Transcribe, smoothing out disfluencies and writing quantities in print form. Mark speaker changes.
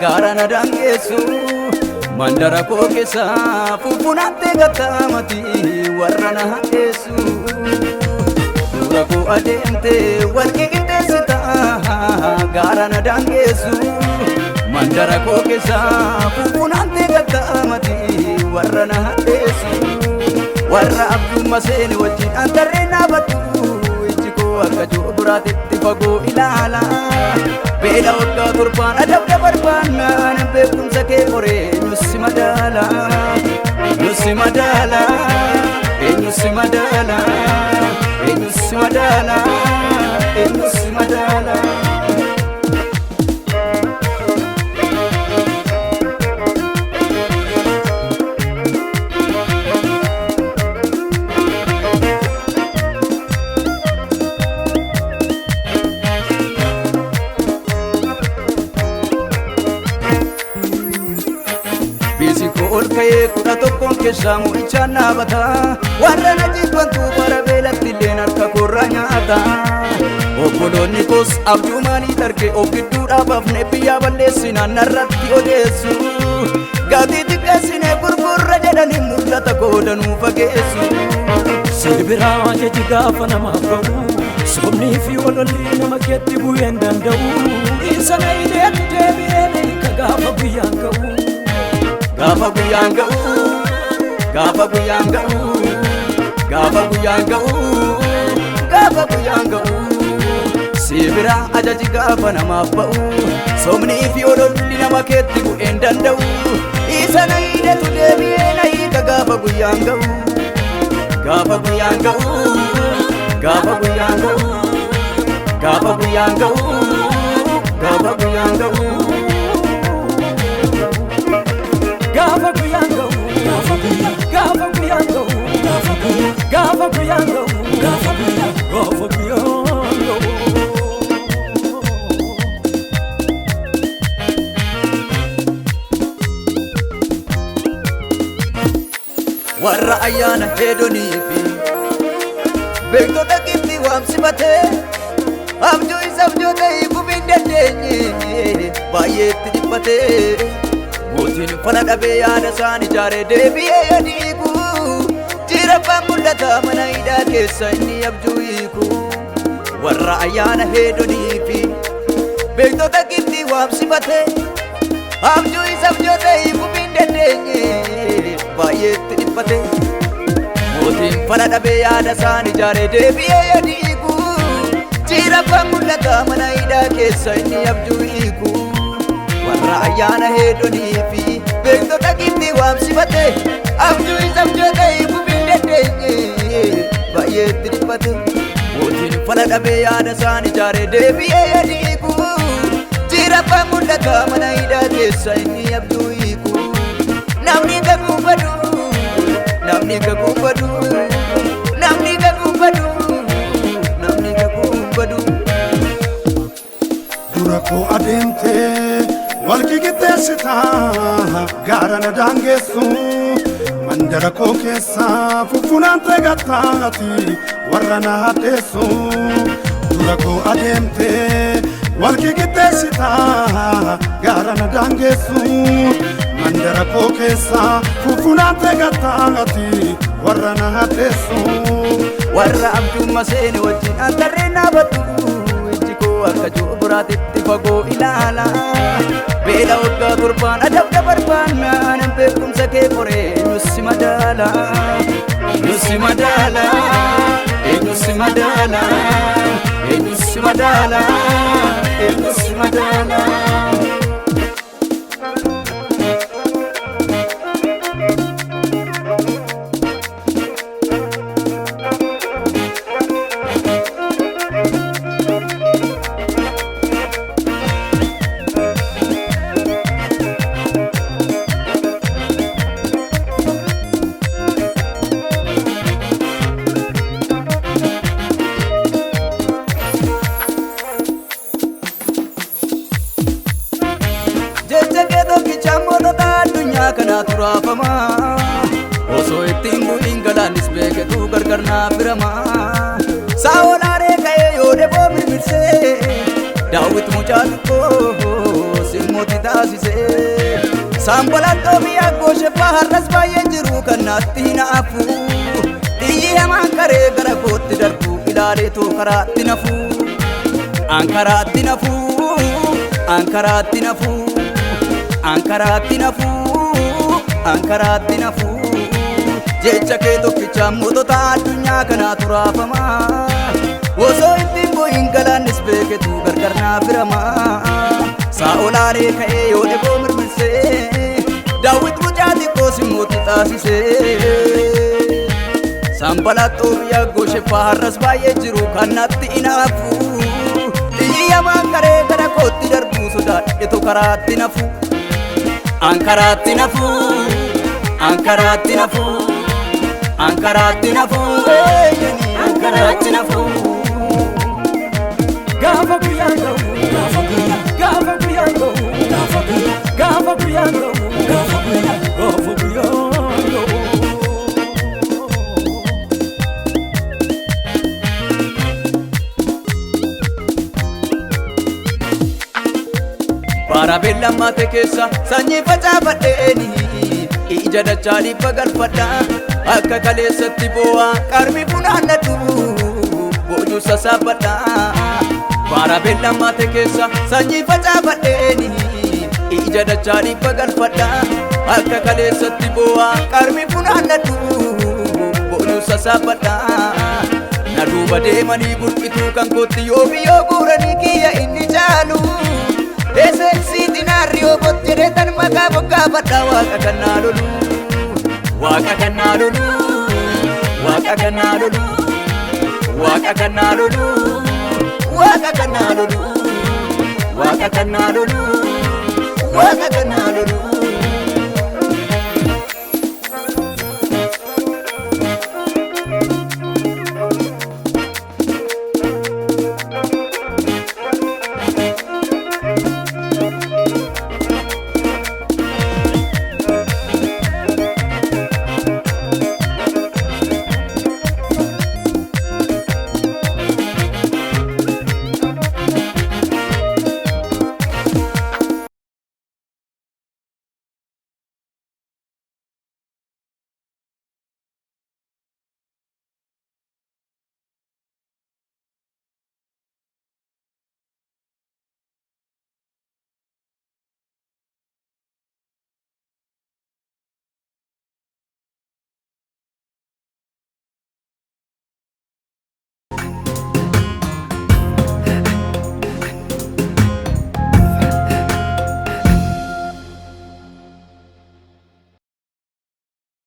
Speaker 1: gaarana dangeessu mandara koo keessa fufunattee gattamati warra na hadheessu dura koo adeemte walqi qixxeessita gaarana dangeessu mandara koo keessa fufunattee gattamati warra na hadheessu warra abdumma seeni wajjin antarree naabatu ijji koo akka jooduraatitti fagoo ilaala beela waggaa torbaan adabda barbaannaan beekumsa kee horee nyussi madaala nyussi madaala eenyussi madaala eenyussi madaala eenyussi madaala ol ka'ee kudha tokkoon keessaa mu'ichaan dhaabata warra na jibbantu bara beelatti illeen harka koorraa nyaata obboloonni koos abjuu maalii darge of gidduu dhaabafne biyyaa balleessinaan narratti odeessu gaatii xiqqeessinee gurgurra jedhanii mul'ata koodanuu fageessu
Speaker 2: sirbiraa ajaji gaafa namaaf ga'u sobnii fi walolli nama keetti bu'ee hin danda'u isa na ideetti deebi'ee ka gaafa guyyaan ga'u
Speaker 1: gaafa guyyaan ga'u gaafa guyyaan ga'u gaafa guyyaan ga'u gaafa guyyaan ga'u sibira ajaji gaafa namaaf ba'u somnii fi ololli nama keetti bu'ee hin danda'u isa na hidetu deebi'ee na hiika gaafa guyyaan ga'u gaafa guyyaan ga'u gaafa guyyaan ga'u gaafa guyyaan ga'u gaafa guyyaan ga'u
Speaker 2: Gaafa guyyaan ga'u gaafa guyyaan ga'u gaafa guyyaan ga'u gaafa guyyaan ga'u
Speaker 1: warra ayyaana hedonii fi beektota qibxii waamsifatee abjuu isa abjoota hiikuuf hin dandeenye baay'eetti dhiphatee mootiin fala dhabee yaada isaan ijaaree deebi'ee yadiiku jirabbaan mul'ata mana hidhaa keessa inni abjuu hiiku warra ayyaana hedonii fi beektota qibxii waamsifatee abjuu isa abjoota hiikuuf hin dandeenye baay'eetti dhiphate mootiin fala dhabee yaada isaan ijaaree deebi'ee yadiiku jirabbaan mul'ata mana hidhaa keessa inni abjuu hiiku warra ayyaana hedonii fi beektota qibxii waamsifate abjuu isa abjoota hiikuuf hin dandeenye baay'eetti dhiphate mootiin fala dhabee yaada isaan ijaaree deebi'ee yadiiku jirabbaan mul'ata mana hidhaa keessa inni abjuu hiiku namni gaguubbadu namni gaguubbadu namni gaguubbadu namni gaguubbadu
Speaker 3: dura koo adeemte walqi qixxeessita gaarana daangeessu mandara koo keessa fufunaante gattaati warra na hadheessu dura koo adeemte walqi qixxeessita gaarana daangeessu mandara koo keessa fufunaante gattaati warra na hadheessu
Speaker 1: warra abdumma seeni wajjin antarree naabatu ijji koo akka jooduraatitti fagoo ilaala beela waggaa torbaan adabda barbaannaan beekumsa kee horee nyussi madaala nyussi madaala eenyussi madaala eenyussi madaala eenyussi madaala kana turafama osoo ittiin bu'in galaanis beeketu gargar naaf birama saawolaaree ka'ee yoo deboo mirmirsee daawwit mucaa xiqqoo simmooti taasisee Sambalatoo biyya goosheeffaa har'as baay'ee jiru kan naatti hinaafu xiyyi hamaan karee gara kootti darbu ilaalee too karaatti nafu ankaraatti nafu ankaraatti nafu ankaraatti nafu ankaraatti nafu jecha kee tokkicha mootota addunyaa kanaatu raafama osoo ittiin bu'in galaannis beeketu gargar naaf hirama saa'olaalee ka'ee yoo dhiboo mirmirsee daawwit mucaa xiqqoo simmooti taasisee Sambalatoo biyya goosheeffaa har'as baay'ee jiru kan natti hinaafu xiyyi hamaan karee gara kootti darbu sodaadhetu karaatti nafu ankaraatti nafu ankaraatti nafu ankaraatti nafu ankaraatti nafu gaafa guyyaan ga'u gaafa guyyaan ga'u gaafa guyyaan ga'u gaafa guyyaan ga'u Bara beellamate keessa sanyii facaafadheeni ija dachaanii bagalfadha akka kaleessatti boo'a qarmi funaannadhu boojuu sassaabadha Bara beellamate keessa sanyii facaafadheeni ija dachaanii bagalfadha akka kaleessatti boo'a qarmi funaannadhu boojuu sassaabadha na duuba deemanii burqituu kan kootti yoo biyyoo guuranii kiyya inni caalu Ese sitinarrio botere tan maka boka pada waka kanalulu waka kanalulu waka kanalulu waka kanalulu waka kanalulu waka kanalulu waka kanalulu